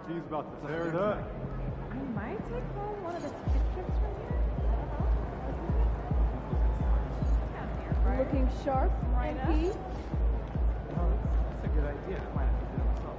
He's about to tear it up. I might take home one of the pictures from here. I don't know. Looking sharp, right up. That's a good idea. I might have to do it myself.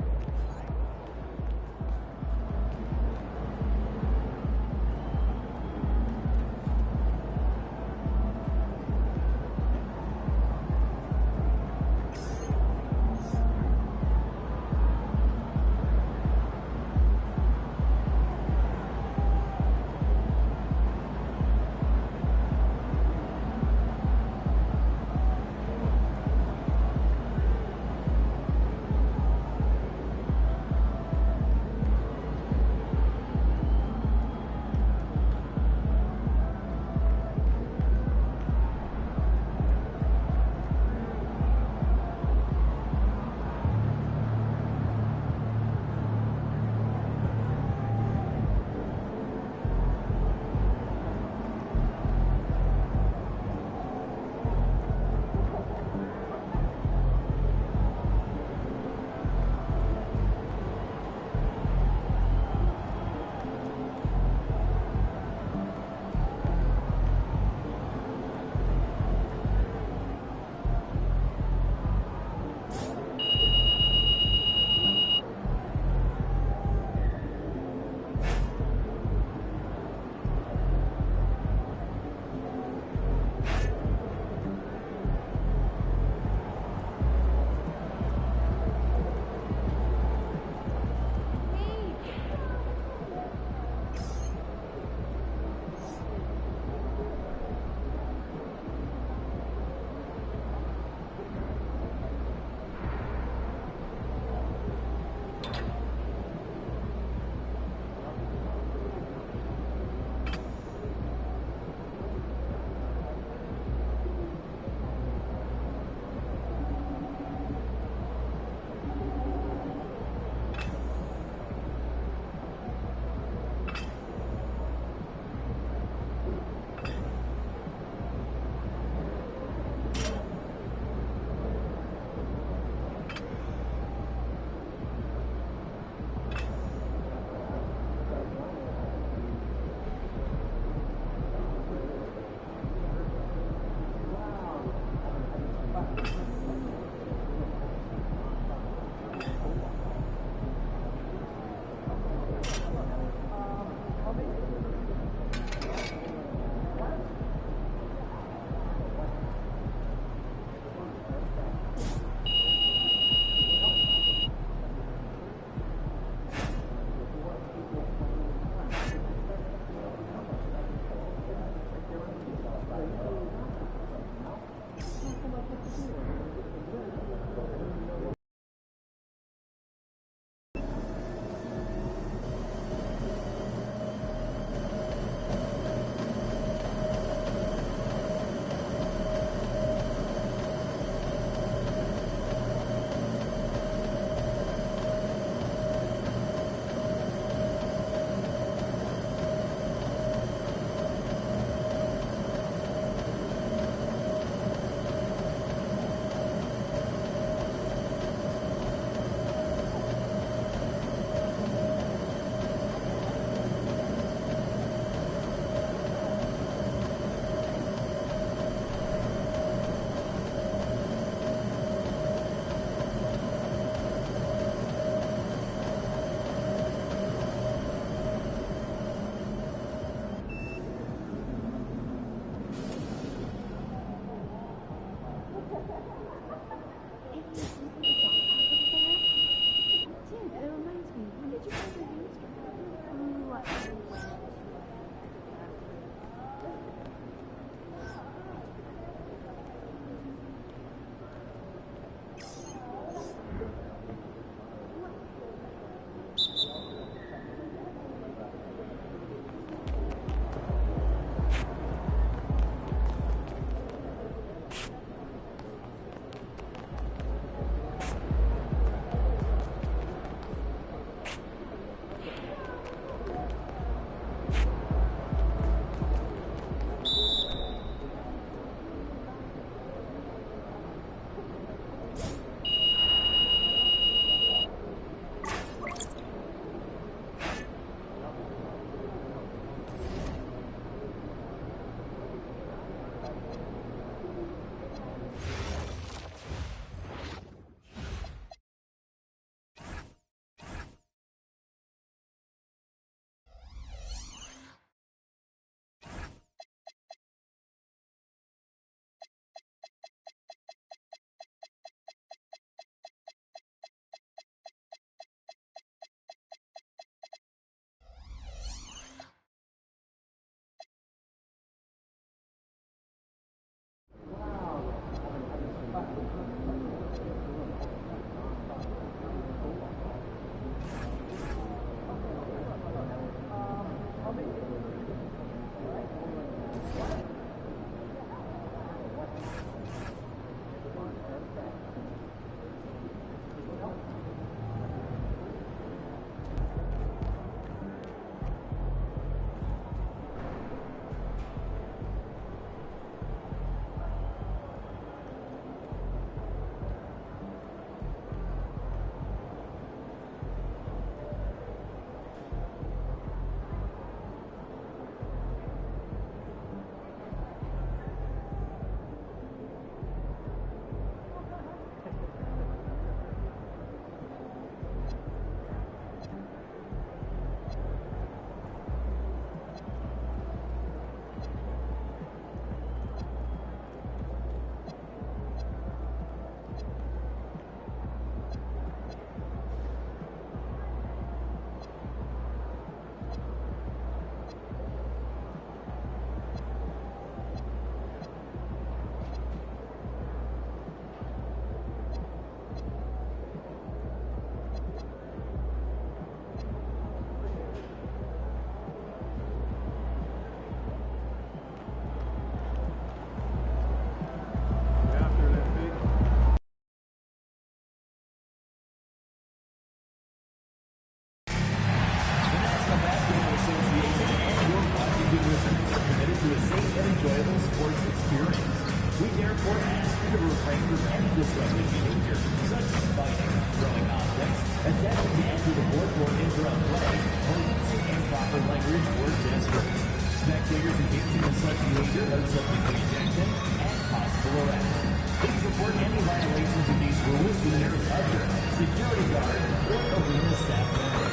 behavior are subject to detention and possible arrest. Please report any violations of these rules to the nearest usher, security guard, or arena staff member.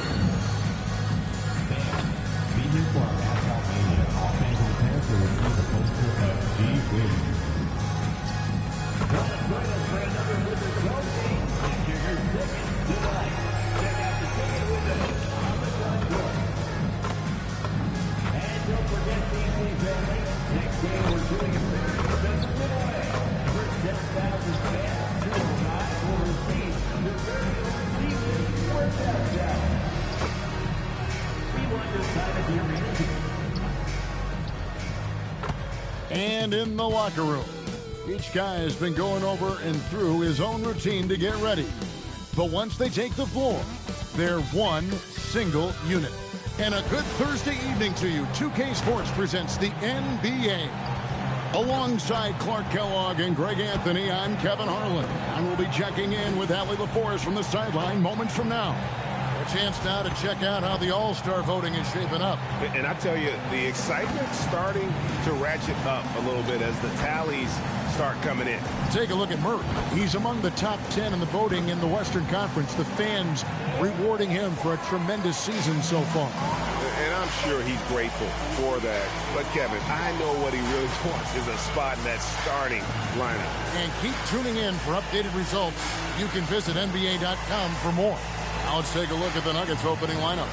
Fans, be informed at Albania. All fans will transfer within the postal of G. Williams. Join us for another Wizards home game. Secure your tickets tonight. Check out the ticket window on the front door. And don't forget, DC family, next game we're doing a very special giveaway. For 10,000 fans, 209 will receive the very own G-League workout challenge. We want your time at the arena. And in the locker room, each guy has been going over and through his own routine to get ready. But once they take the floor, they're one single unit. And a good Thursday evening to you. 2K Sports presents the NBA. Alongside Clark Kellogg and Greg Anthony, I'm Kevin Harlan. And we'll be checking in with Allie LaForest from the sideline moments from now. A chance now to check out how the All-Star voting is shaping up. And I tell you, the excitement's starting to ratchet up a little bit as the tallies start coming in. Take a look at Murray. He's among the top 10 in the voting in the Western Conference. The fans rewarding him for a tremendous season so far. And I'm sure he's grateful for that. But, Kevin, I know what he really wants is a spot in that starting lineup. And keep tuning in for updated results. You can visit NBA.com for more. Now let's take a look at the Nuggets opening lineup.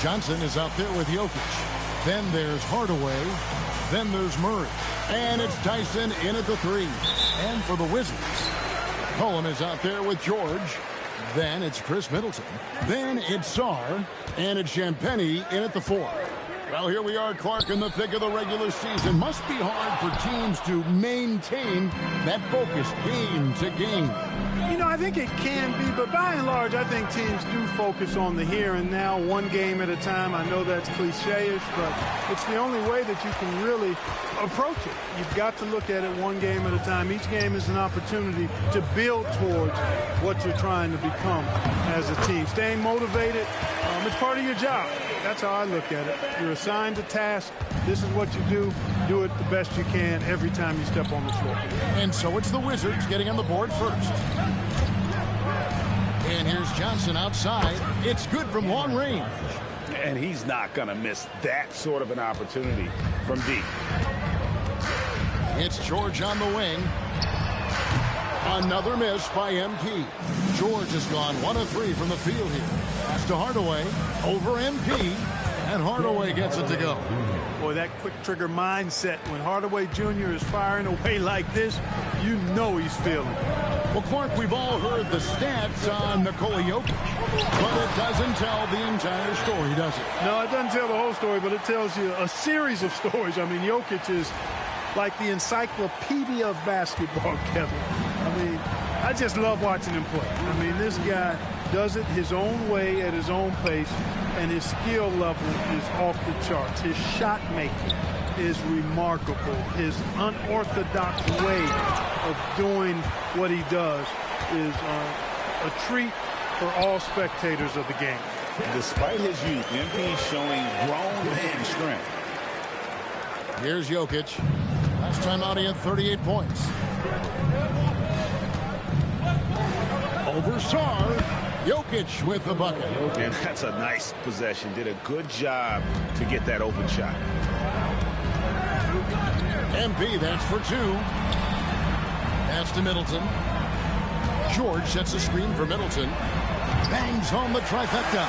Johnson is out there with Jokic. Then there's Hardaway. Then there's Murray. And it's Tyson in at the 3. And for the Wizards, Cohen is out there with George. Then it's Chris Middleton. Then it's Sarr. And it's Champagnie in at the 4. Well, here we are, Clark, in the thick of the regular season. Must be hard for teams to maintain that focus game to game. You know, I think it can be, but by and large, I think teams do focus on the here and now, one game at a time. I know that's cliche-ish, but it's the only way that you can really approach it. You've got to look at it one game at a time. Each game is an opportunity to build towards what you're trying to become as a team. Staying motivated, it's part of your job. That's how I look at it. You're assigned a task. This is what you do. Do it the best you can every time you step on the floor. And so it's the Wizards getting on the board first. And here's Johnson outside. It's good from long range. And he's not going to miss that sort of an opportunity from deep. It's George on the wing. Another miss by MP. George has gone 1 of 3 from the field here. Pass to Hardaway. Over MP. And Hardaway gets it to go. Boy, that quick trigger mindset. When Hardaway Jr. is firing away like this, you know he's feeling it. Well, Clark, we've all heard the stats on Nikola Jokic, but it doesn't tell the entire story, does it? No, it doesn't tell the whole story, but it tells you a series of stories. I mean, Jokic is like the encyclopedia of basketball, Kevin. I mean, I just love watching him play. I mean, this guy does it his own way at his own pace, and his skill level is off the charts. His shot making is remarkable. His unorthodox way of doing what he does is a treat for all spectators of the game. Despite his youth, MP is showing grown man strength. Here's Jokic. Last time out, he had 38 points. Over Sarr. Jokic with the bucket. And that's a nice possession. Did a good job to get that open shot. MP, that's for 2. Pass to Middleton. George sets a screen for Middleton. Bangs home the trifecta.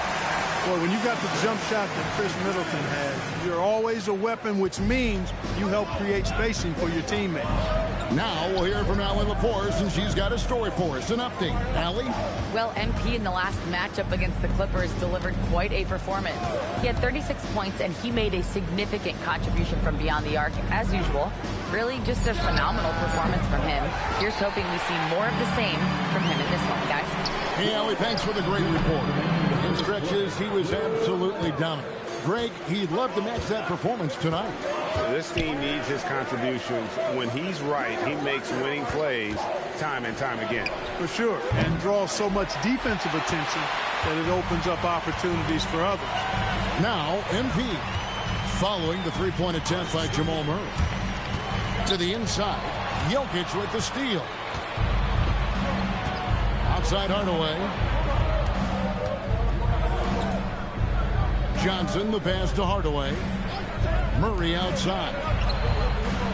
Boy, when you got the jump shot that Chris Middleton has, you're always a weapon, which means you help create spacing for your teammates. Now we'll hear from Allie LaForest, and she's got a story for us. An update. Allie? Well, MP in the last matchup against the Clippers delivered quite a performance. He had 36 points, and he made a significant contribution from beyond the arc, as usual. Really just a phenomenal performance from him. Here's hoping we see more of the same from him in this one, guys. Hey, Allie, thanks for the great report. In stretches, he was absolutely dominant. Greg, he'd love to match that performance tonight. This team needs his contributions. When he's right, he makes winning plays time and time again. For sure, and draws so much defensive attention that it opens up opportunities for others. Now, MP. Following the three-point attempt by Jamal Murray. To the inside. Jokic with the steal. Outside Hardaway. Johnson, the pass to Hardaway. Murray outside.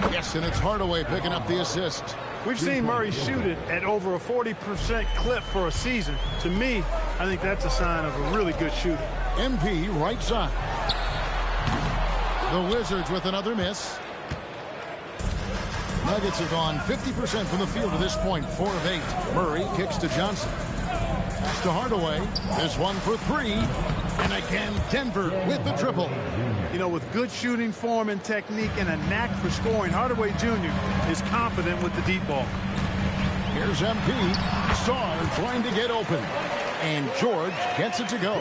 Yes, and it's Hardaway picking up the assist. We've seen Murray shoot it at over a 40% clip for a season. To me, I think that's a sign of a really good shooter. MP right side. The Wizards with another miss. Nuggets have gone 50% from the field to this point, 4 of 8. Murray kicks to Johnson. Pass to Hardaway. This one for 3. And again, Denver with the triple. You know, with good shooting form and technique and a knack for scoring, Hardaway Jr. is confident with the deep ball. Here's MP. Sarr trying to get open. And George gets it to go.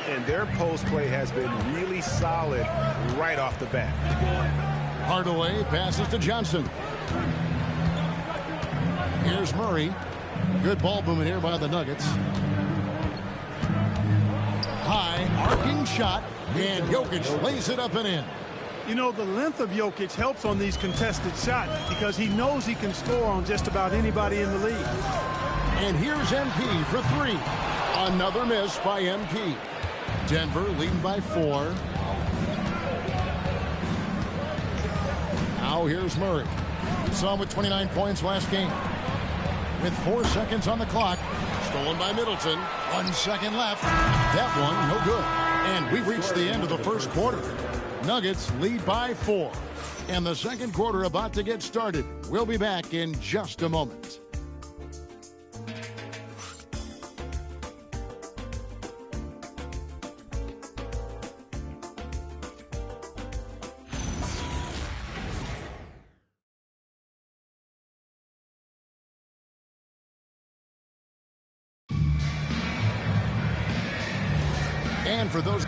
And their post play has been really solid right off the bat. Hardaway passes to Johnson. Here's Murray. Good ball movement here by the Nuggets. High, arcing shot, and Jokic lays it up and in. You know, the length of Jokic helps on these contested shots because he knows he can score on just about anybody in the league. And here's MP for 3. Another miss by MP. Denver leading by 4. Now here's Murray. Saw him with 29 points last game. With 4 seconds on the clock. Stolen by Middleton. 1 second left. That one, no good. And we've reached the end of the first quarter. Nuggets lead by 4. And the second quarter about to get started. We'll be back in just a moment. And for those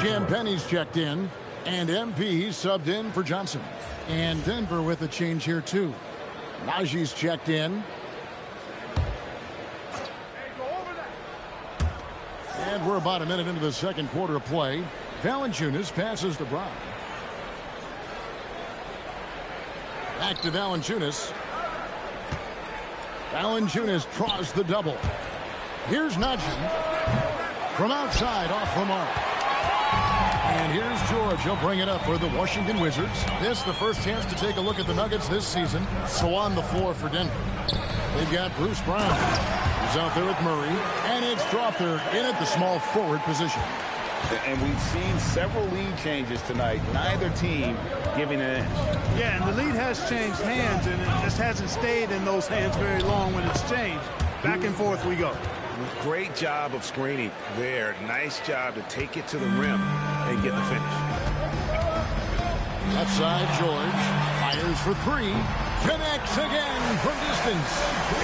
Champagne's checked in, and MP subbed in for Johnson. And Denver with a change here too. Najee's checked in. And we're about a minute into the second quarter of play. Valanciunas passes to Brown. Back to Valanciunas. Valanciunas draws the double. Here's Najee. From outside, off the mark. And here's George. He'll bring it up for the Washington Wizards. This the first chance to take a look at the Nuggets this season. So on the floor for Denver. They've got Bruce Brown. He's out there with Murray. And it's Strawther in at the small forward position. And we've seen several lead changes tonight. Neither team giving an inch. Yeah, and the lead has changed hands, and it just hasn't stayed in those hands very long when it's changed. Back and forth we go. Great job of screening there. Nice job to take it to the rim and get the finish. Left side, George fires for 3. Connects again from distance.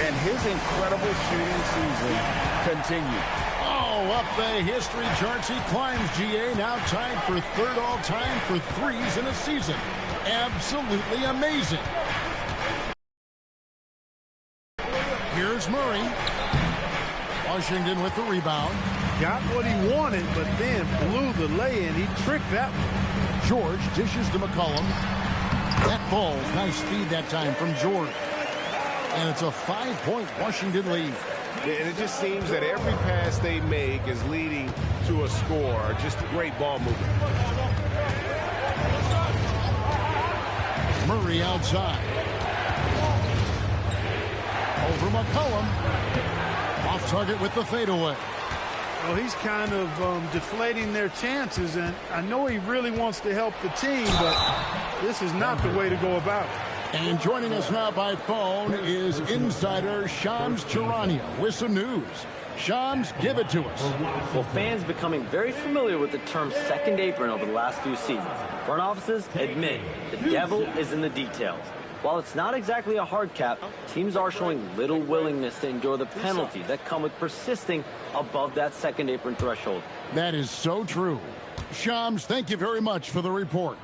And his incredible shooting season continued. Oh, up the history charts he climbs, GA. Now tied for 3rd all-time for 3s in a season. Absolutely amazing. Here's Murray. Washington with the rebound. Got what he wanted, but then blew the lay-in. He tricked that one. George dishes to McCollum. That ball, nice feed that time from George. And it's a 5-point Washington lead. And it just seems that every pass they make is leading to a score. Just great ball movement. Murray outside. Over McCollum. Off target with the fadeaway. Well, he's kind of deflating their chances, and I know he really wants to help the team, but this is not the way to go about it. And joining us now by phone is insider Shams Charania with some news. Shams, give it to us. Well, fans becoming very familiar with the term second apron over the last few seasons. Front offices admit the devil is in the details. While it's not exactly a hard cap, teams are showing little willingness to endure the penalties that come with persisting above that second apron threshold. That is so true. Shams, thank you very much for the report.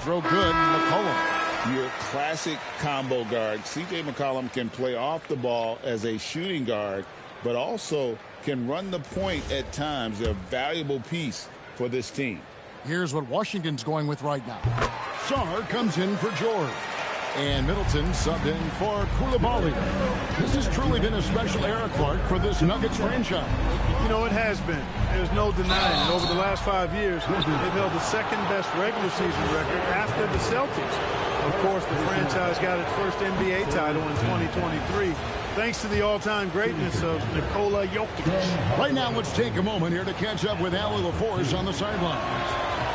Throw good, McCollum. your classic combo guard. C.J. McCollum can play off the ball as a shooting guard, but also can run the point at times. They're a valuable piece for this team. Here's what Washington's going with right now. Sarr comes in for George. And Middleton subbed in for Koulibaly. This has truly been a special era, Clark, for this Nuggets franchise. You know, it has been. There's no denying it. Over the last 5 years, they've held the second-best regular season record after the Celtics. Of course, the franchise got its first NBA title in 2023, thanks to the all-time greatness of Nikola Jokic. Right now, let's take a moment here to catch up with Allie LaForce on the sidelines.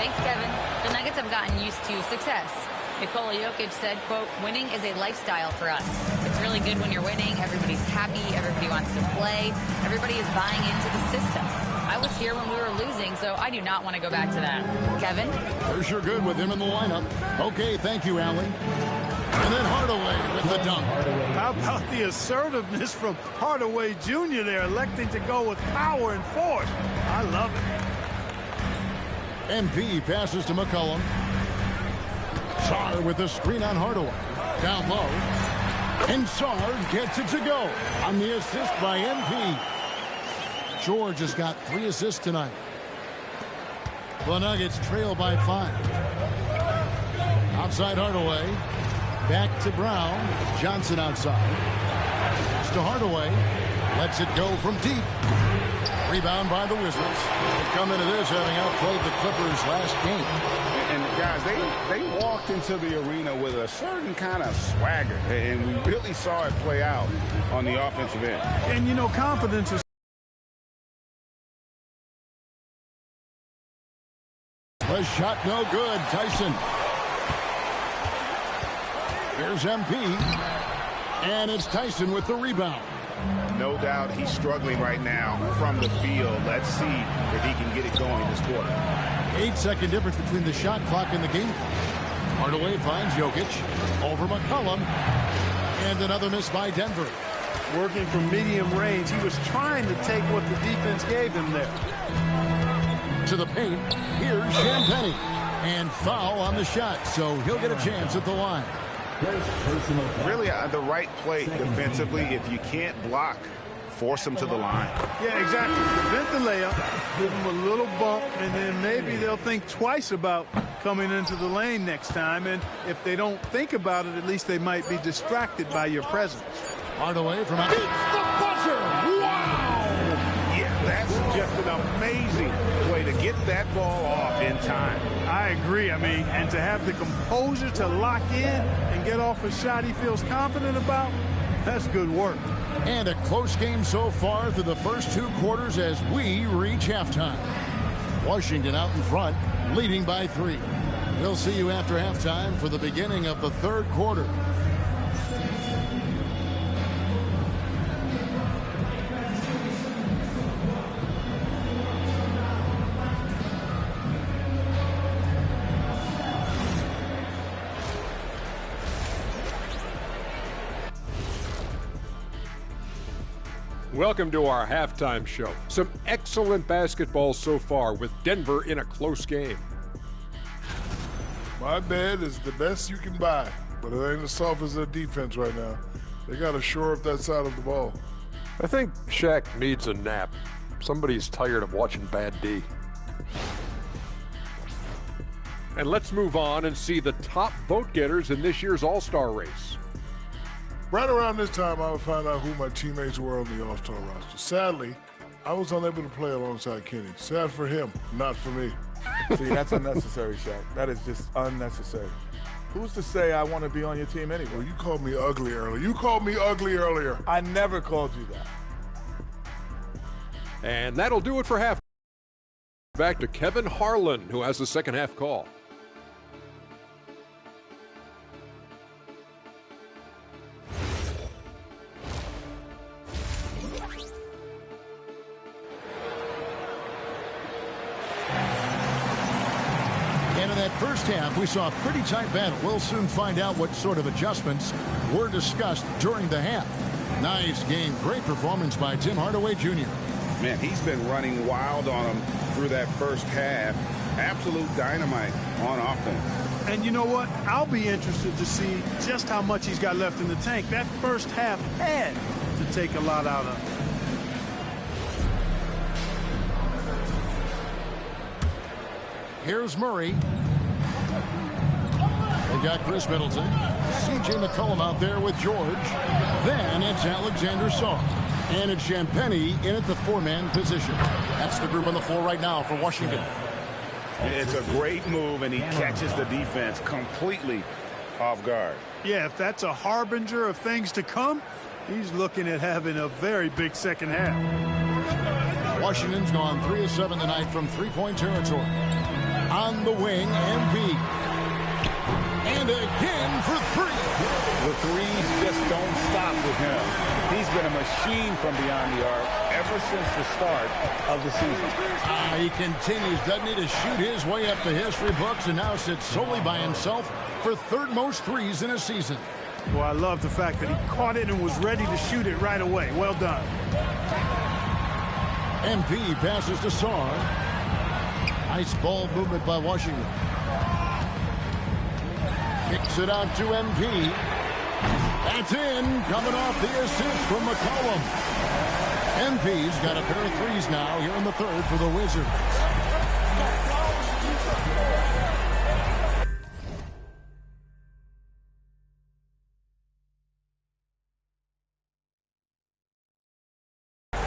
Thanks, Kevin. The Nuggets have gotten used to success. Nikola Jokic said, quote, winning is a lifestyle for us. It's really good when you're winning. Everybody's happy. Everybody wants to play. Everybody is buying into the system. I was here when we were losing, so I do not want to go back to that. Kevin? They're sure good with him in the lineup. Okay, thank you, Allie. And then Hardaway with the dunk. How about the assertiveness from Hardaway Jr. there, electing to go with power and force? I love it. MP passes to McCollum. Sarr with the screen on Hardaway. Down low. And Sarr gets it to go on the assist by MP. George has got 3 assists tonight. The Nuggets trail by 5. Outside Hardaway. Back to Brown. Johnson outside. Pass to Hardaway. Lets it go from deep. Rebound by the Wizards. They come into this having outplayed the Clippers last game. And guys, they walked into the arena with a certain kind of swagger, and we really saw it play out on the offensive end. And, you know, confidence is... The shot no good. Tyson. Here's MP. And it's Tyson with the rebound. No doubt he's struggling right now from the field. Let's see if he can get it going this quarter. 8-second difference between the shot clock and the game clock. Hardaway finds Jokic over McCollum. And another miss by Denver. Working from medium range, he was trying to take what the defense gave him there. To the paint, here's Champagnie. And foul on the shot, so he'll get a chance at the line. Really the right play defensively. If you can't block, force them to the line. Yeah, exactly. Prevent the layup, give them a little bump, and then maybe they'll think twice about coming into the lane next time. And if they don't think about it, at least they might be distracted by your presence. Hardaway from out. It's the buzzer! Wow! Yeah, that's just an amazing way to get that ball off in time. I agree. I mean, and to have the composure to lock in and get off a shot he feels confident about, that's good work. And a close game so far through the first 2 quarters as we reach halftime. Washington out in front, leading by 3. We'll see you after halftime for the beginning of the 3rd quarter. Welcome to our halftime show. Some excellent basketball so far with Denver in a close game. My bed is the best you can buy, but it ain't as soft as their defense right now. They got to shore up that side of the ball. I think Shaq needs a nap. Somebody's tired of watching bad D. And let's move on and see the top vote getters in this year's All-Star race. Right around this time, I would find out who my teammates were on the All-Star roster. Sadly, I was unable to play alongside Kenny. Sad for him, not for me. See, that's unnecessary, Shaq. That is just unnecessary. Who's to say I want to be on your team anyway? Well, you called me ugly earlier. You called me ugly earlier. I never called you that. And that'll do it for half. Back to Kevin Harlan, who has the second half call. First half, we saw a pretty tight battle. We'll soon find out what sort of adjustments were discussed during the half. Nice game. Great performance by Tim Hardaway Jr. Man, he's been running wild on him through that first half. Absolute dynamite on offense. And you know what? I'll be interested to see just how much he's got left in the tank. That first half had to take a lot out of him. Here's Murray. They got Chris Middleton. C.J. McCollum out there with George. Then it's Alexander Saw. And it's Champagnie in at the four-man position. That's the group on the floor right now for Washington. It's a great move, and he catches the defense completely off guard. Yeah, if that's a harbinger of things to come, he's looking at having a very big second half. Washington's gone 3 of 7 tonight from three-point territory. On the wing, MP. And again for three. The threes just don't stop with him. He's been a machine from beyond the arc ever since the start of the season. He continues, doesn't he, to shoot his way up the history books and now sits solely by himself for third most threes in a season. Well, I love the fact that he caught it and was ready to shoot it right away. Well done. MP passes to Sarr. Nice ball movement by Washington. Kicks it out to MP. That's in, coming off the assist from McCollum. MP's got a pair of threes now here in the third for the Wizards.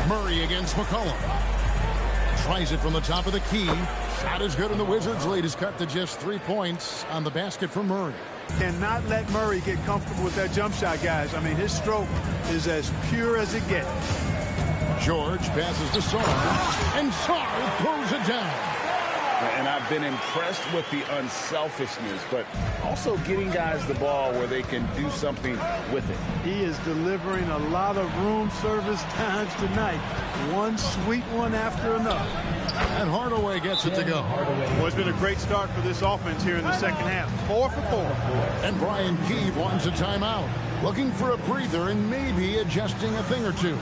Murray against McCollum. Tries it from the top of the key. Shot is good, and the Wizards' lead is cut to just 3 points on the basket for Murray. Cannot let Murray get comfortable with that jump shot, guys. I mean, his stroke is as pure as it gets. George passes to Sarr, and Sarr throws it down. And I've been impressed with the unselfishness, but also getting guys the ball where they can do something with it. He is delivering a lot of room service times tonight. One sweet one after another. And Hardaway gets it to go. Well, it's been a great start for this offense here in the second half. 4 for 4. And Brian Keeve wants a timeout. Looking for a breather and maybe adjusting a thing or two.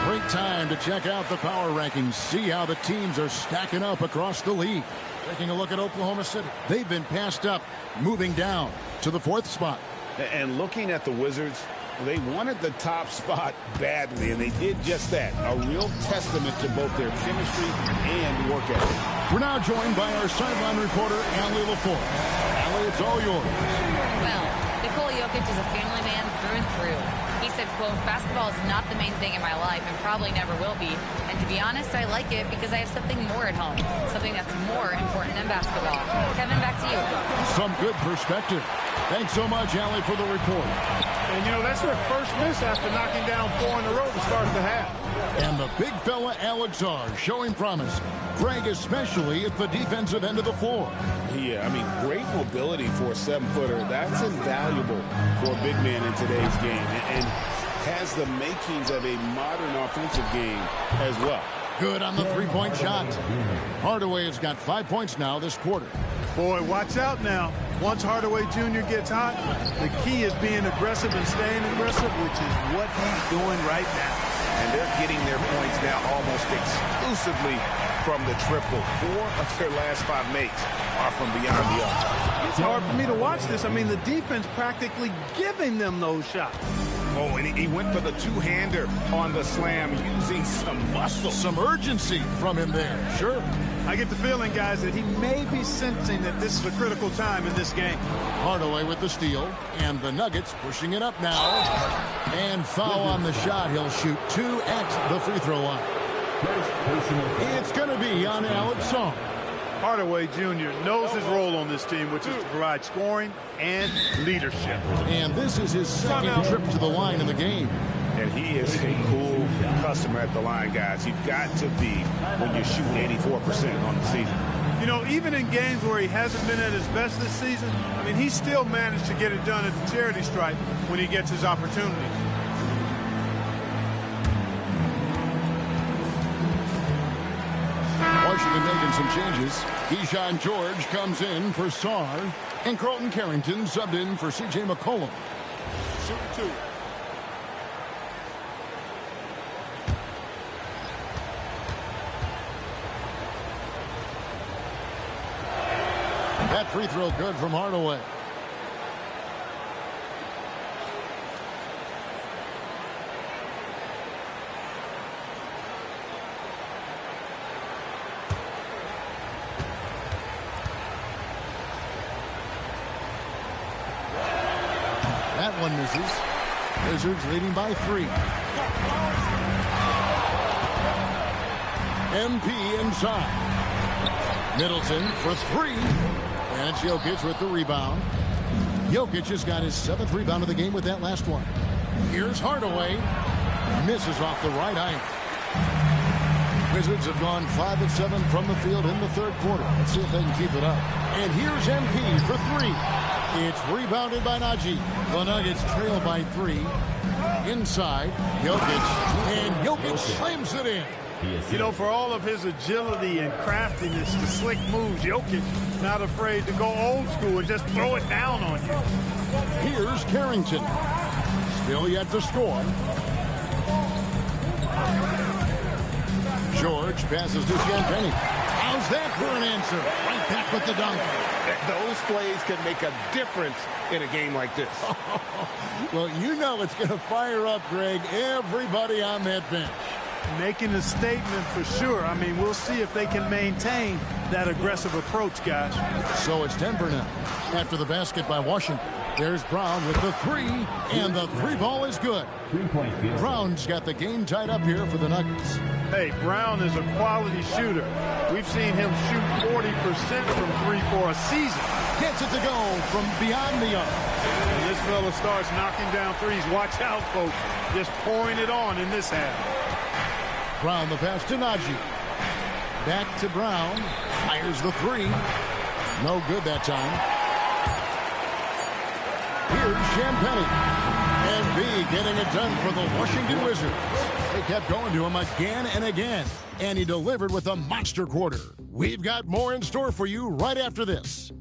Great time to check out the power rankings, see how the teams are stacking up across the league. Taking a look at Oklahoma City. They've been passed up, moving down to the 4th spot. And looking at the Wizards, they wanted the top spot badly, and they did just that. A real testament to both their chemistry and work ethic. We're now joined by our sideline reporter, Allie LaForce. Allie, it's all yours. Well, Nikola Jokic is a family man through and through. He said, quote, "Basketball is not the main thing in my life and probably never will be. And to be honest, I like it because I have something more at home, something that's more important than basketball." Kevin, back to you. Some good perspective. Thanks so much, Allie, for the report. And, you know, that's their first miss after knocking down 4 in a row to start the half. And the big fella, Alex R, showing promise. Greg, especially at the defensive end of the floor. Yeah, I mean, great mobility for a 7-footer. That's invaluable for a big man in today's game. And has the makings of a modern offensive game as well. Good on the three-point shot. Hardaway has got 5 points now this quarter. Boy, watch out now. Once Hardaway Jr. gets hot, the key is being aggressive and staying aggressive, which is what he's doing right now. And they're getting their points now almost exclusively from the triple. 4 of their last 5 makes are from beyond the arc. It's hard for me to watch this. I mean, the defense practically giving them those shots. Oh, and he went for the two-hander on the slam using some muscle. Some urgency from him there. Sure. I get the feeling, guys, that he may be sensing that this is a critical time in this game. Hardaway with the steal, and the Nuggets pushing it up now. And foul on the shot. He'll shoot 2 at the free throw line. It's going to be on Alex Song. Hardaway Jr. knows his role on this team, which is to provide scoring and leadership. And this is his second trip to the line in the game. And he is a cool customer at the line, guys. You've got to be when you're shooting 84% on the season. You know, even in games where he hasn't been at his best this season, I mean, he still managed to get it done at the charity stripe when he gets his opportunities. Washington making some changes. Keyshawn George comes in for Sarr, and Carlton Carrington subbed in for C.J. McCollum. Shoot 2. That free throw good from Hardaway. That one misses. Wizards leading by 3. MP inside. Middleton for 3. And it's Jokic with the rebound. Jokic has got his 7th rebound of the game with that last one. Here's Hardaway. Misses off the right iron. Wizards have gone 5 of 7 from the field in the 3rd quarter. Let's see if they can keep it up. And here's MP for 3. It's rebounded by Najee. The Nuggets trail by 3. Inside, Jokic. And Jokic slams it in. You know, for all of his agility and craftiness, the slick moves, Jokic not afraid to go old school and just throw it down on you. Here's Carrington. Still yet to score. George passes to Champagny. How's that for an answer? Right back with the dunk. Those plays can make a difference in a game like this. Well, you know it's going to fire up, Greg, everybody on that bench. Making a statement for sure. I mean, we'll see if they can maintain that aggressive approach, guys. So it's Denver now. After the basket by Washington, there's Brown with the 3, and the 3 ball is good. Brown's got the game tied up here for the Nuggets. Hey, Brown is a quality shooter. We've seen him shoot 40% from 3 for a season. Gets it to go from beyond the arc. And this fella starts knocking down threes. Watch out, folks. Just pouring it on in this half. Brown the pass to Najee. Back to Brown. Fires the 3. No good that time. Here's Champagny. And B getting it done for the Washington Wizards. They kept going to him again and again. And he delivered with a monster quarter. We've got more in store for you right after this.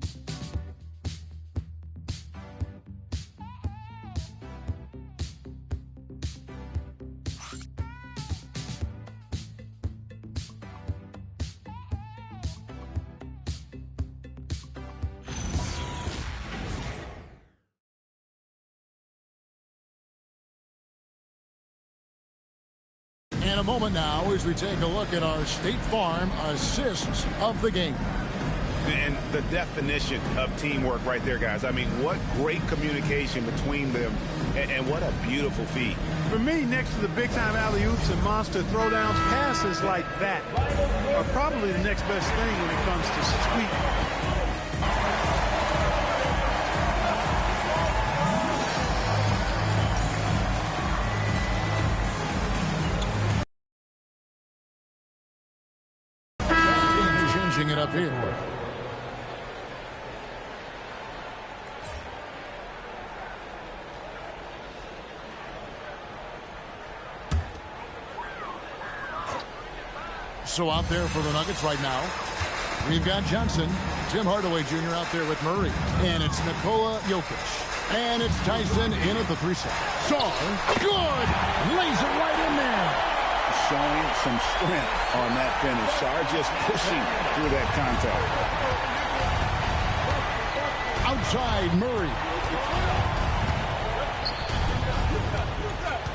In a moment now as we take a look at our State Farm assists of the game. And the definition of teamwork right there, guys. I mean, what great communication between them, and what a beautiful feat. For me, next to the big-time alley-oops and monster throwdowns, passes like that are probably the next best thing when it comes to sweet. It up here. So out there for the Nuggets right now, we've got Johnson, Tim Hardaway Jr. out there with Murray, and it's Nikola Jokic, and it's Tyson in at the 3-set. Sarr, good, lays it right in there. Showing some strength on that finish. Sarr just pushing through that contact. Outside Murray.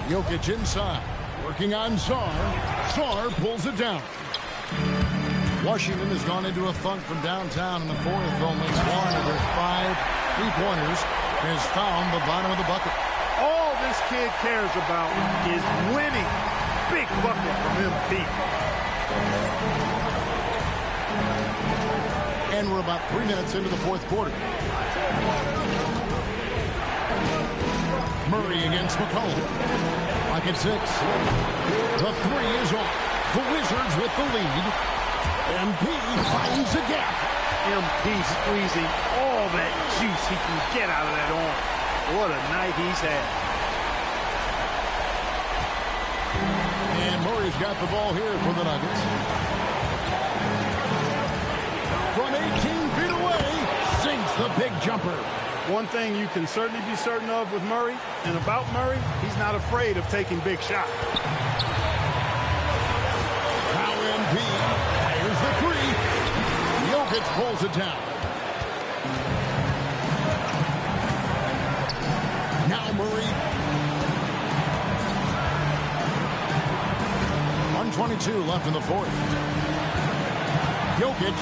Jokic inside. Working on Sarr. Sarr pulls it down. Washington has gone into a funk from downtown in the fourth. Only one of their 5 3-pointers has found the bottom of the bucket. All this kid cares about is winning. Big bucket from MP. And we're about 3 minutes into the fourth quarter. Murray against McCollum. Lock at 6. The 3 is off. The Wizards with the lead. MP finds a gap. MP squeezing all that juice he can get out of that arm. What a night he's had. And Murray's got the ball here for the Nuggets. From 18 feet away, sinks the big jumper. One thing you can certainly be certain of with Murray, and about Murray, he's not afraid of taking big shots. Now MP fires the 3. Jokic pulls it down. Now Murray. 1:22 left in the fourth. Jokic.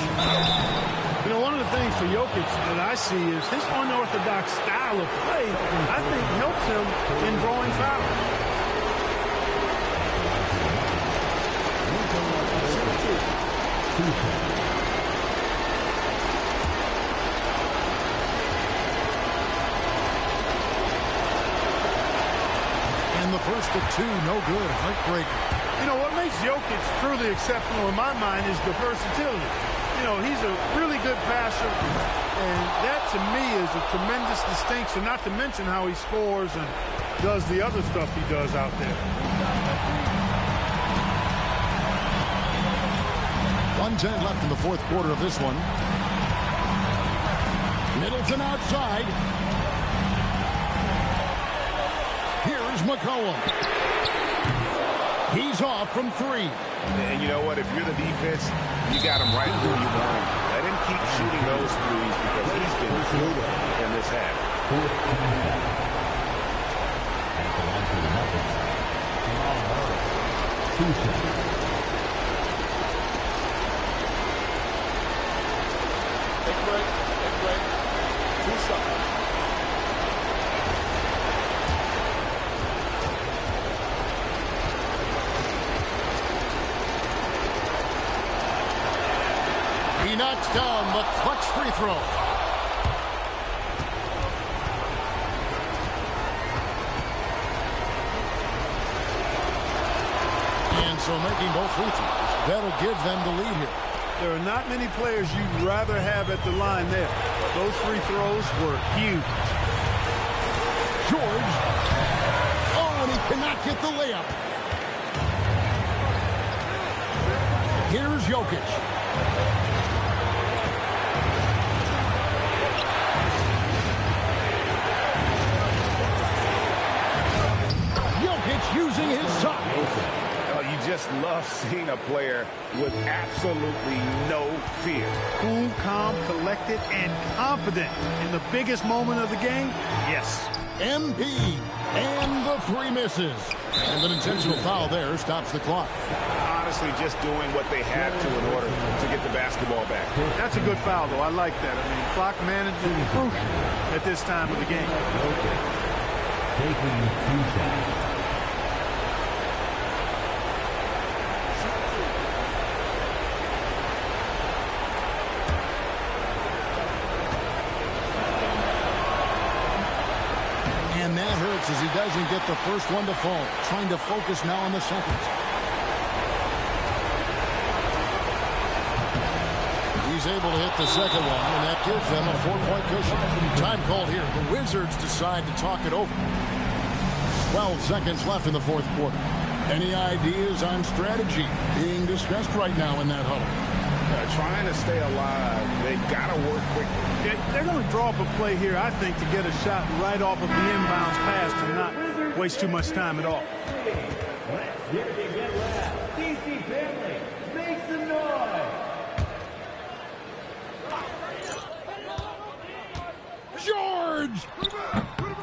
You know, one of the things for Jokic that I see is his unorthodox style of play, I think, helps him in drawing fouls. And the first of 2, no good. Heartbreaker. You know, what makes Jokic truly exceptional in my mind is the versatility. You know, he's a really good passer, and that to me is a tremendous distinction, not to mention how he scores and does the other stuff he does out there. 1:10 left in the fourth quarter of this one. Middleton outside. Here's McCollum. He's off from 3. And you know what? If you're the defense, you got him right where you want him. Let him keep shooting those threes because he's been brutal in this half. Take a break. 2 seconds. He knocks down the clutch free throw. And so making both free throws, that'll give them the lead here. There are not many players you'd rather have at the line there. Those free throws were huge. George. Oh, and he cannot get the layup. Here's Jokic. Using his size. Oh, you just love seeing a player with absolutely no fear. Cool, calm, collected, and confident in the biggest moment of the game. Yes. MP, and the 3 misses. And an intentional foul there stops the clock. Honestly, just doing what they have to in order to get the basketball back. That's a good foul, though. I like that. I mean, clock management is crucial at this time of the game. Taking 2 shots. And that hurts as he doesn't get the first one to fall. Trying to focus now on the second. He's able to hit the second one, and that gives them a 4-point cushion. Time called here. The Wizards decide to talk it over. 12 seconds left in the fourth quarter. Any ideas on strategy being discussed right now in that huddle? Trying to stay alive. They've got to work quickly. They're going to draw up a play here, I think, to get a shot right off of the inbounds pass to not waste too much time at all. Let's hear it again loud. DC family, make some noise. George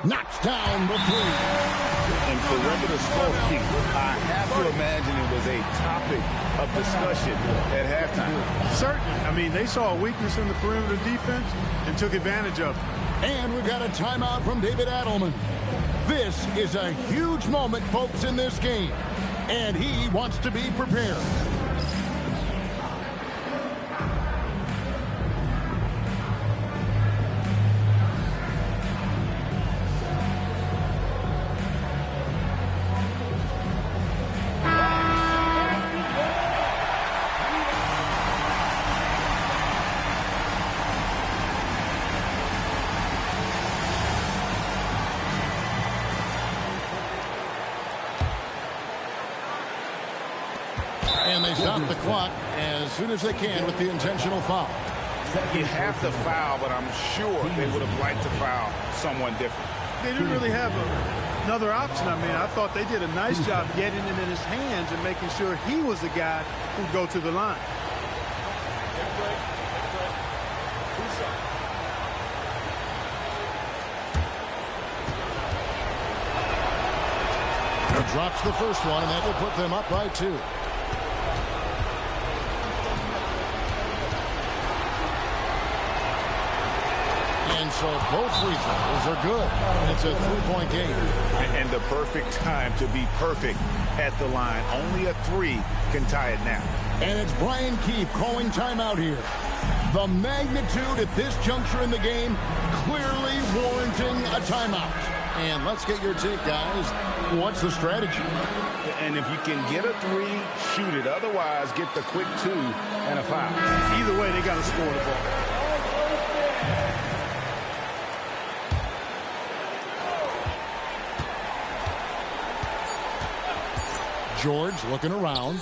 knocks down the three. And perimeter scoring, I have to imagine it was a topic of discussion at halftime. Certainly. I mean, they saw a weakness in the perimeter defense and took advantage of it. And we've got a timeout from David Adelman. This is a huge moment, folks, in this game. And he wants to be prepared. And they stop the clock as soon as they can with the intentional foul. You have to foul, but I'm sure they would have liked to foul someone different. They didn't really have another option. I mean, I thought they did a nice job getting it in his hands and making sure he was the guy who'd go to the line. He drops the first one, and that will put them up by 2. And so both free throws are good. It's a 3-point game. And the perfect time to be perfect at the line. Only a 3 can tie it now. And it's Brian Keefe calling timeout here. The magnitude at this juncture in the game clearly warranting a timeout. And let's get your take, guys. What's the strategy? And if you can get a 3, shoot it. Otherwise, get the quick 2 and a foul. Either way, they got to score the ball. George looking around.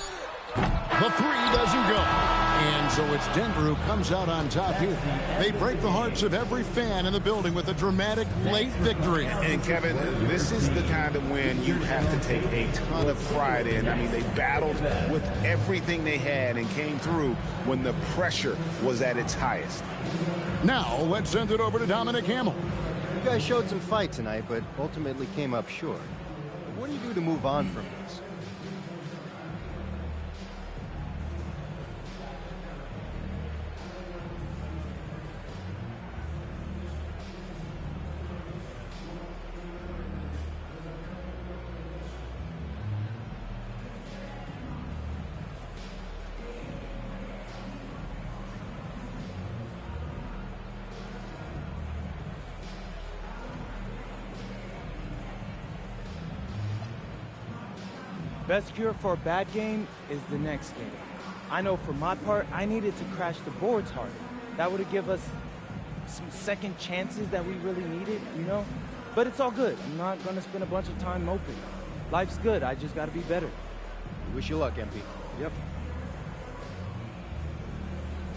The 3 doesn't go. And so it's Denver who comes out on top here. They break the hearts of every fan in the building with a dramatic late victory. And Kevin, this is the kind of win you have to take a ton of pride in. I mean, they battled with everything they had and came through when the pressure was at its highest. Now let's send it over to Dominic Hamill. You guys showed some fight tonight, but ultimately came up short. What do you do to move on from this? Best cure for a bad game is the next game. I know for my part, I needed to crash the boards harder. That would have given us some second chances that we really needed, you know? But it's all good. I'm not going to spend a bunch of time moping. Life's good. I just got to be better. Wish you luck, MP. Yep.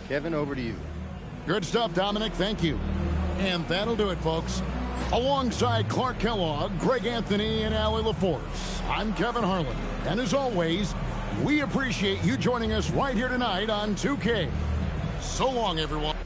Kevin, over to you. Good stuff, Dominic. Thank you. And that'll do it, folks. Alongside Clark Kellogg, Greg Anthony, and Allie LaForce, I'm Kevin Harlan. And as always, we appreciate you joining us right here tonight on 2K. So long, everyone.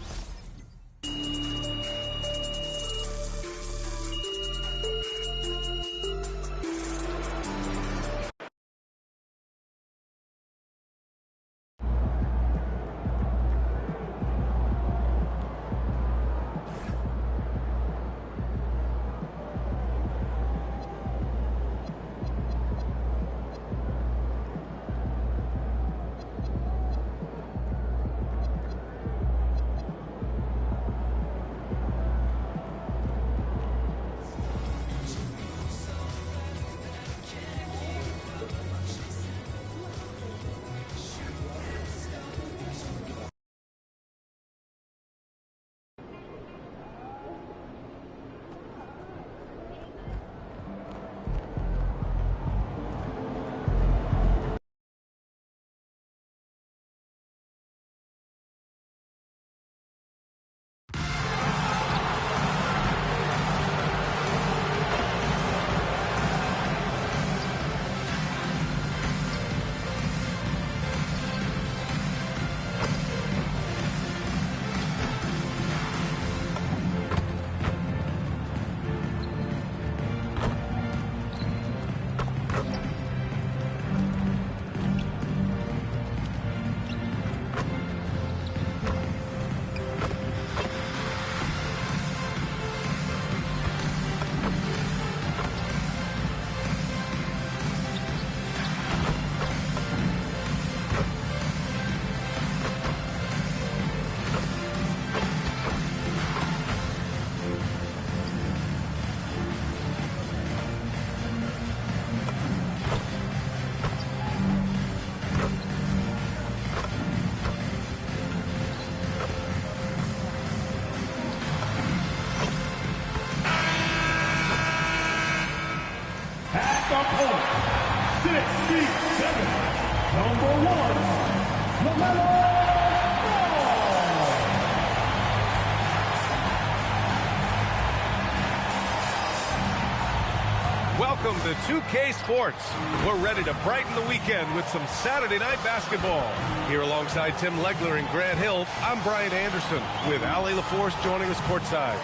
Welcome to 2K Sports. We're ready to brighten the weekend with some Saturday night basketball. Here alongside Tim Legler and Grant Hill, I'm Brian Anderson with Ali LaForce joining us courtside.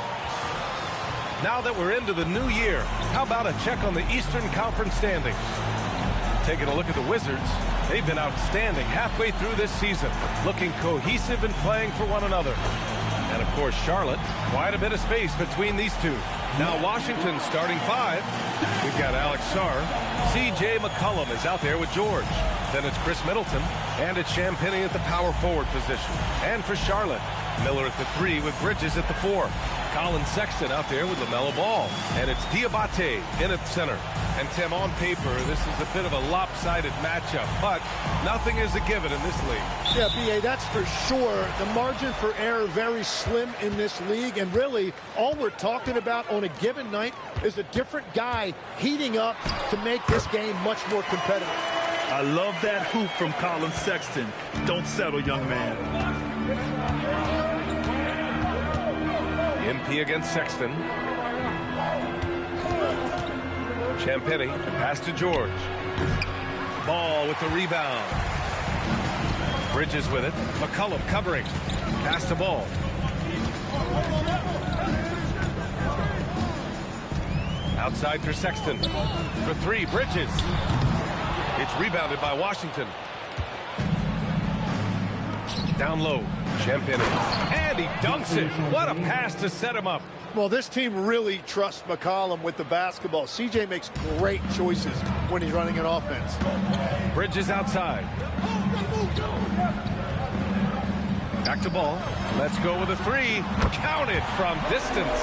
Now that we're into the new year, how about a check on the Eastern Conference standings? Taking a look at the Wizards, they've been outstanding halfway through this season, looking cohesive and playing for one another. And of course, Charlotte, quite a bit of space between these two. Now Washington starting five. We've got Alex Sarr. C.J. McCollum is out there with George. Then it's Chris Middleton. And it's Champagnie at the power forward position. And for Charlotte, Miller at the 3 with Bridges at the 4. Colin Sexton out there with LaMelo Ball. And it's Diabate in at center. And Tim, on paper, this is a bit of a lopsided matchup, but nothing is a given in this league. Yeah, B.A., that's for sure. The margin for error very slim in this league, and really all we're talking about on a given night is a different guy heating up to make this game much more competitive. I love that hoop from Colin Sexton. Don't settle, young man. MP against Sexton. Champagnie, pass to George. Ball with the rebound. Bridges with it. McCollum covering. Pass to Ball. Outside for Sexton. For 3, Bridges. It's rebounded by Washington. Down low, Champagnie. And he dunks it. What a pass to set him up. Well, this team really trusts McCollum with the basketball. CJ makes great choices when he's running an offense. Bridges outside. Back to Ball. Let's go with a 3. Counted from distance.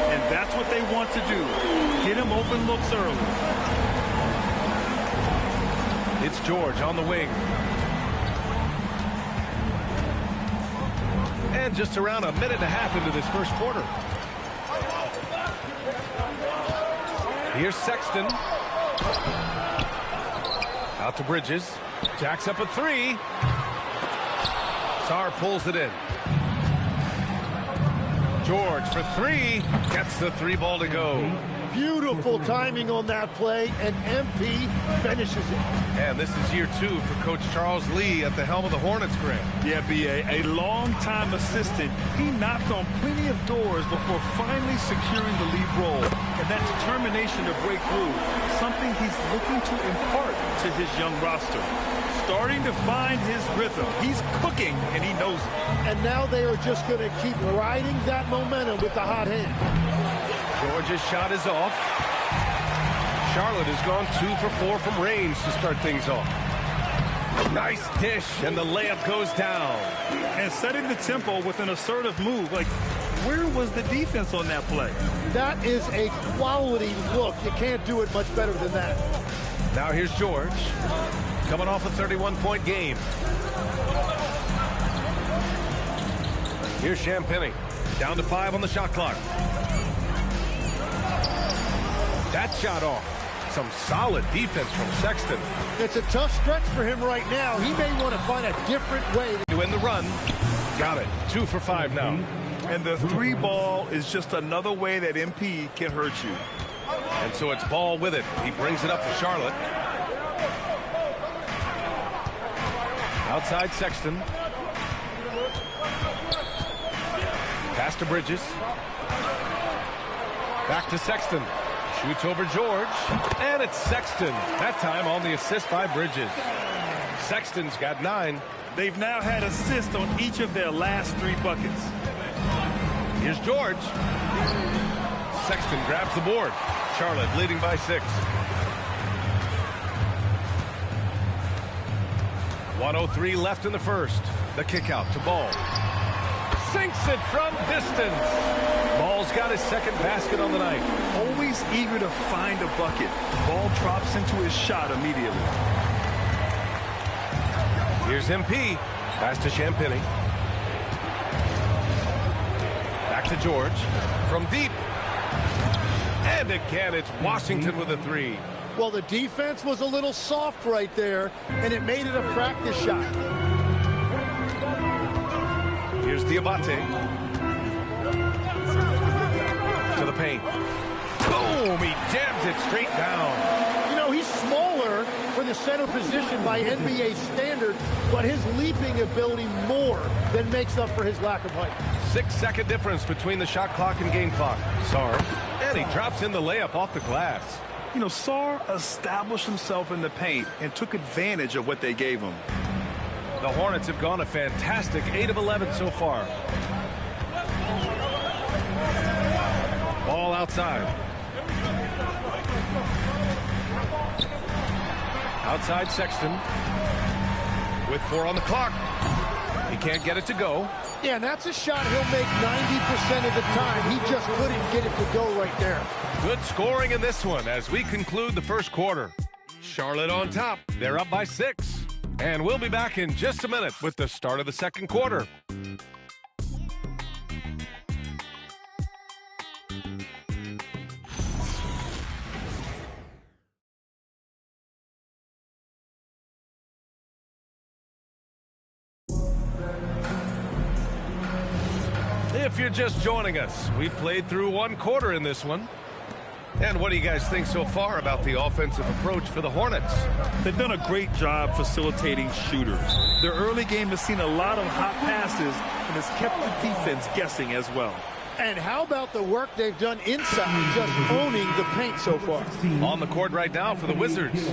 And that's what they want to do. Get him open looks early. It's George on the wing. And just around a minute and a half into this first quarter. Here's Sexton. Out to Bridges. Jacks up a 3. Sarr pulls it in. George for 3. Gets the 3 ball to go. Beautiful timing on that play, and MP finishes it. And this is year 2 for Coach Charles Lee at the helm of the Hornets, Grant. Yeah, B.A., a long-time assistant. He knocked on plenty of doors before finally securing the lead role. And that determination to break through, something he's looking to impart to his young roster. Starting to find his rhythm. He's cooking, and he knows it. And now they are just going to keep riding that momentum with the hot hand. George's shot is off. Charlotte has gone 2 for 4 from range to start things off. Nice dish, and the layup goes down. And setting the tempo with an assertive move. Like, where was the defense on that play? That is a quality look. You can't do it much better than that. Now here's George, coming off a 31-point game. Here's Champagnie, down to 5 on the shot clock. That shot off. Some solid defense from Sexton. It's a tough stretch for him right now. He may want to find a different way to win the run. Got it. 2 for 5 now. And the 3 ball is just another way that MP can hurt you. And so it's Ball with it. He brings it up for Charlotte. Outside Sexton. Pass to Bridges. Back to Sexton. Shoots over George. And it's Sexton. That time on the assist by Bridges. Sexton's got 9. They've now had assists on each of their last 3 buckets. Here's George. Sexton grabs the board. Charlotte leading by 6. 1:03 left in the first. The kick out to Ball. Sinks it from distance. Ball's got his second basket on the night. Always eager to find a bucket. Ball drops into his shot immediately. Here's MP. Pass to Champagnie. Back to George. From deep. And again, it's Washington with a 3. Well, the defense was a little soft right there, and it made it a practice shot. Here's Diabate. To the paint. Boom! He jams it straight down. You know, he's smaller for the center position by NBA standard, but his leaping ability more than makes up for his lack of height. 6-second difference between the shot clock and game clock. Sarr, and he drops in the layup off the glass. You know, Sarr established himself in the paint and took advantage of what they gave him. The Hornets have gone a fantastic 8 of 11 so far. Ball outside. Outside Sexton. With 4 on the clock. He can't get it to go. Yeah, and that's a shot he'll make 90% of the time. He just couldn't get it to go right there. Good scoring in this one as we conclude the first quarter. Charlotte on top. They're up by 6. And we'll be back in just a minute with the start of the second quarter. If you're just joining us, we've played through 1 quarter in this one. And what do you guys think so far about the offensive approach for the Hornets? They've done a great job facilitating shooters. Their early game has seen a lot of hot passes and has kept the defense guessing as well. And how about the work they've done inside, just owning the paint so far? On the court right now for the Wizards.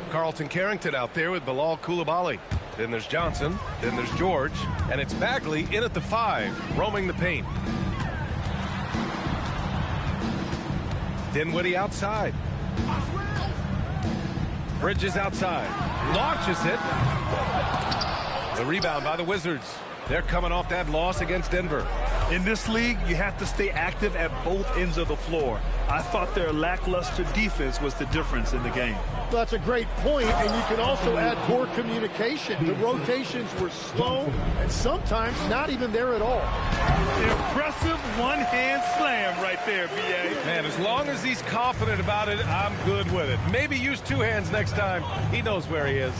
Carlton Carrington out there with Bilal Coulibaly. Then there's Johnson. Then there's George. And it's Bagley in at the 5, roaming the paint. Dinwiddie outside. Bridges outside. Launches it. The rebound by the Wizards. They're coming off that loss against Denver. In this league, you have to stay active at both ends of the floor. I thought their lackluster defense was the difference in the game. Well, that's a great point, and you can also add poor communication. The rotations were slow and sometimes not even there at all. Impressive one-hand slam right there, B.A. Man, as long as he's confident about it, I'm good with it. Maybe use 2 hands next time. He knows where he is.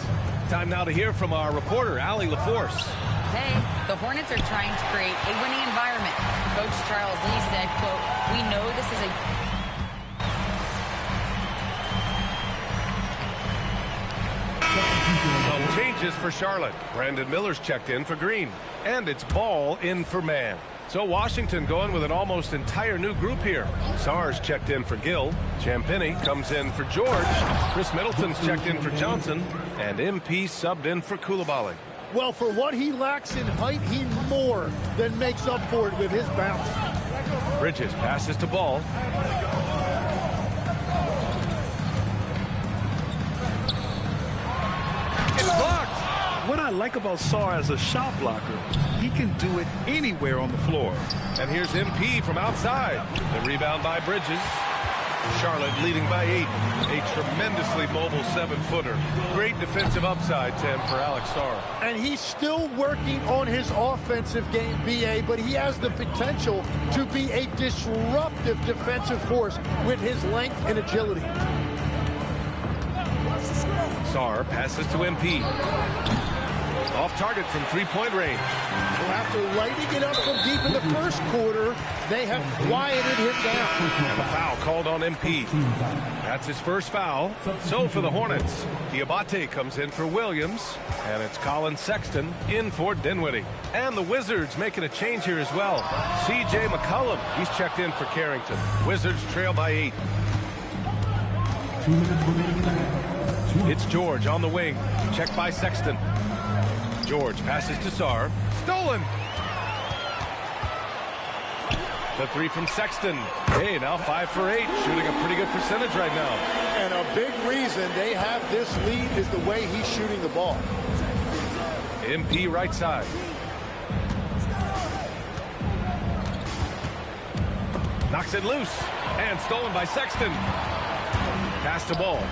Time now to hear from our reporter, Allie LaForce. Hey, the Hornets are trying to create a winning environment. Coach Charles Lee said, quote, "We know this is Some changes for Charlotte. Brandon Miller's checked in for Green. And it's Ball in for Mann. So Washington going with an almost entire new group here. Sarr's checked in for Gill. Champagnie comes in for George. Chris Middleton's checked in for Johnson. And MP subbed in for Coulibaly. Well, for what he lacks in height, he more than makes up for it with his bounce. Bridges passes to Ball. It's blocked. What I like about Sarr as a shot blocker, he can do it anywhere on the floor. And here's MP from outside. The rebound by Bridges. Charlotte leading by 8. A tremendously mobile 7-footer. Great defensive upside, Tim, for Alex Sarr. And he's still working on his offensive game, B.A., but he has the potential to be a disruptive defensive force with his length and agility. Sarr passes to MP. Off target from 3-point range. Well, after lighting it up from deep in the first quarter, they have quieted him down. And a foul called on MP. That's his first foul. So for the Hornets, Diabate comes in for Williams. And it's Colin Sexton in for Dinwiddie. And the Wizards making a change here as well. C.J. McCollum, he's checked in for Carrington. Wizards trail by 8. It's George on the wing. Checked by Sexton. George passes to Sarr. Stolen! The 3 from Sexton. Hey, now 5 for 8. Shooting a pretty good percentage right now. And a big reason they have this lead is the way he's shooting the ball. MP right side. Knocks it loose. And stolen by Sexton. Pass to Ball.